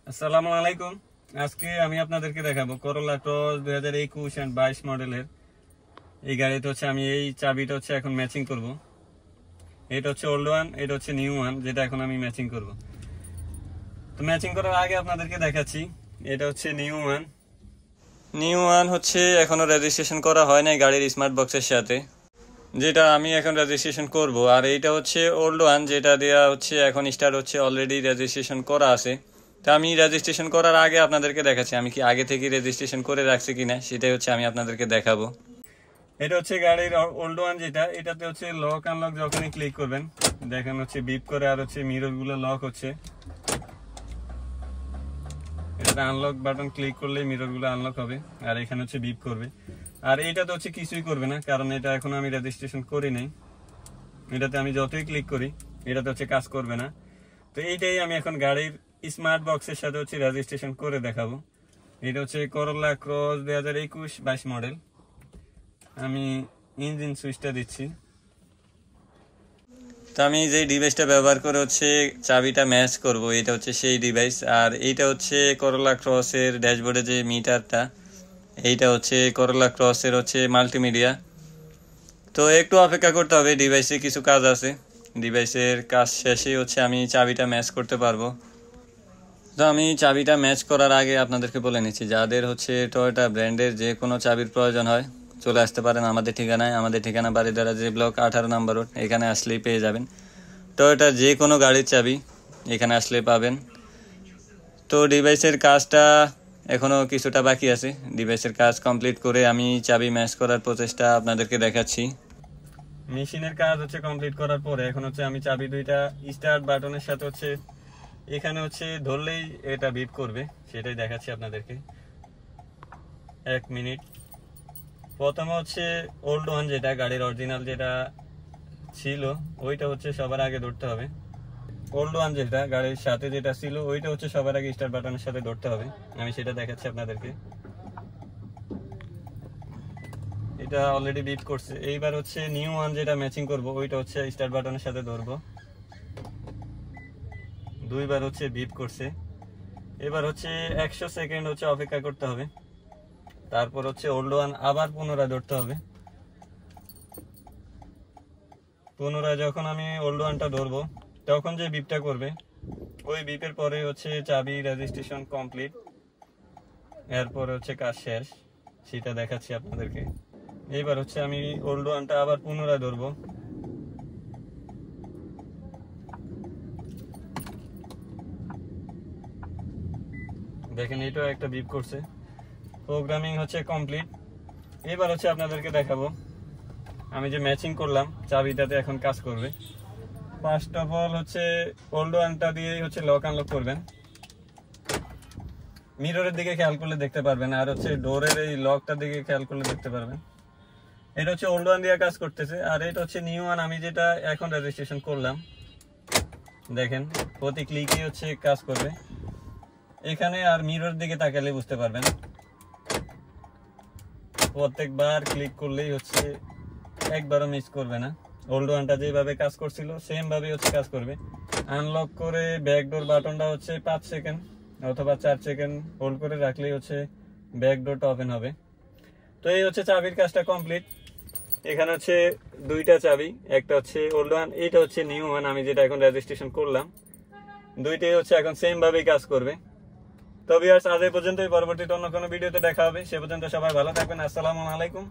আসসালামু আলাইকুম। আজকে আমি আপনাদেরকে দেখাবো করোলা ক্রস 2021 এন্ড 22 মডেলের এই গাড়িতে আমি এই চাবিটা এখন ম্যাচিং করব। এটা ওল্ড ওয়ান, এটা নিউ ওয়ান, যেটা এখন আমি ম্যাচিং করব। তো ম্যাচিং করার আগে আপনাদেরকে দেখাচ্ছি, এটা নিউ ওয়ান। নিউ ওয়ান এখনো রেজিস্ট্রেশন করা হয় নাই গাড়ির স্মার্ট বক্সের সাথে, যেটা আমি এখন রেজিস্ট্রেশন করব। আর এইটা ওল্ড ওয়ান, যেটা দেওয়া এখন স্টার্ট অলরেডি রেজিস্ট্রেশন করা আছে। তো আমি রেজিস্ট্রেশন করার আগে আপনাদেরকে দেখাচ্ছি আমি কি আগে থেকে রেজিস্ট্রেশন করে রাখছি কিনা, সেটাই আমি আপনাদেরকে দেখাবো। এটা গাড়ির ওল্ড ওয়ান, যেটা এটাতে লক আনলক যখনই ক্লিক করবেন দেখেন বিপ করে, আর মিরর গুলো লক এটা আনলক বাটন ক্লিক করলে মিরর গুলো আনলক হবে, আর এখানে বিপ করবে। আর এইটাতে কিছুই করবে না, কারণ এটা এখন আমি রেজিস্ট্রেশন করি নাই। এটাতে আমি যতই ক্লিক করি এটাতে কাজ করবে না। তো এইটাই আমি এখন গাড়ির স্মার্ট বক্সের সাথে রেজিস্ট্রেশন করে দেখাবো। এটা করোলা ক্রস 2021-22 মডেল। আমি ইঞ্জিন সুইচটা দিচ্ছি। তো আমি যে ডিভাইসটা ব্যবহার করে চাবিটা ম্যাচ করব, এটা সেই ডিভাইস। আর এইটা করোলা ক্রসের ড্যাশবোর্ডে যে মিটারটা, এইটা করোলা ক্রসের মাল্টিমিডিয়া। তো একটু অপেক্ষা করতে হবে, ডিভাইসে কিছু কাজ আছে। ডিভাইসের কাজ শেষেই আমি চাবিটা ম্যাচ করতে পারবো। তো আমি চাবিটা ম্যাচ করার আগে আপনাদেরকে বলে নিচ্ছি, যাদের টয়োটা ব্র্যান্ডের যে কোনো চাবির প্রয়োজন হয় চলে আসতে পারেন আমাদের ঠিকানায়। আমাদের ঠিকানা বারিধারা যে ব্লক 18 নম্বর রোড, এখানে আসলেই পেয়ে যাবেন। টয়োটার যে কোনো গাড়ির চাবি এখানে আসলে পাবেন। তো ডিভাইসের কাজটা এখনও কিছুটা বাকি আছে। ডিভাইসের কাজ কমপ্লিট করে আমি চাবি ম্যাচ করার প্রচেষ্টা আপনাদেরকে দেখাচ্ছি। মেশিনের কাজ কমপ্লিট করার পরে এখন আমি চাবি দুইটা স্টার্ট বাটনের সাথে এখানে ধরলেই এটা বিপ করবে, সেটাই দেখাচ্ছি আপনাদেরকে। 1 মিনিট। প্রথমে ওল্ড ওয়ান, যেটা গাড়ির অরিজিনাল যেটা ছিল ওইটা সবার আগে ধরতে হবে। ওল্ড ওয়ান যেটা গাড়ির সাথে যেটা ছিল ওইটা সবার আগে স্টার্ট বাটনের সাথে ধরতে হবে। আমি সেটা দেখাচ্ছি আপনাদেরকে। এটা অলরেডি বিপ করছে। এইবার নিউ ওয়ান যেটা ম্যাচিং করব, ওইটা স্টার্ট বাটনের সাথে ধরবো। দুইবার বিপ করছে। এবার 100 সেকেন্ড অপেক্ষা করতে হবে। তারপর ওল্ড ওয়ান আবার পুনরায় ধরতে হবে। পুনরায় যখন আমি ওল্ড ওয়ানটা ধরবো তখন যে বিপটা করবে, ওই বিপের পরে চাবি রেজিস্ট্রেশন কমপ্লিট। এরপর কাজ শেষ, সেটা দেখাচ্ছি আপনাদেরকে। এইবার আমি ওল্ড ওয়ানটা আবার পুনরায় ধরবো। দেখেন এটাও একটা বিপ করছে। Programming complete. এবার আপনাদেরকে দেখাবো আমি যে ম্যাচিং করলাম চাবিটাতে এখন কাজ করবে। ফার্স্ট অফ অল ওল্ড ওয়ানটা দিয়ে লক আনলক করবেন। মিররের দিকে খেয়াল করলে দেখতে পারবেন, আর ডোরের এই লকটার দিকে খেয়াল করলে দেখতে পারবেন। এটা ওল্ড ওয়ান দিয়ে কাজ করতেছে। আর এটা নিউ ওয়ান, আমি যেটা এখন রেজিস্ট্রেশন করলাম। দেখেন প্রতি ক্লিকই কাজ করবে এখানে। আর মিরর দিকে তাকালে বুঝতে পারবেন, প্রত্যেকবার ক্লিক করলেই একবারও মিস করবে না। ওল্ড ওয়ানটা যেভাবে কাজ করছিল সেম ভাবে কাজ করবে। আনলক করে ব্যাকডোর বাটনটা 5 সেকেন্ড অথবা 4 সেকেন্ড হোল্ড করে রাখলেই ব্যাকডোরটা ওপেন হবে। তো এই চাবির কাজটা কমপ্লিট। এখানে দুইটা চাবি, একটা ওল্ড ওয়ান, এইটা নিউ ওয়ান, আমি যেটা এখন রেজিস্ট্রেশন করলাম। দুইটাই এখন সেম ভাবেই কাজ করবে। তো ভিউয়ার্স, আজ এই পর্যন্তই। পরবর্তীতে অন্য কোনো ভিডিওতে দেখা হবে। সে পর্যন্ত সবাই ভালো থাকবেন। আসসালামু আলাইকুম।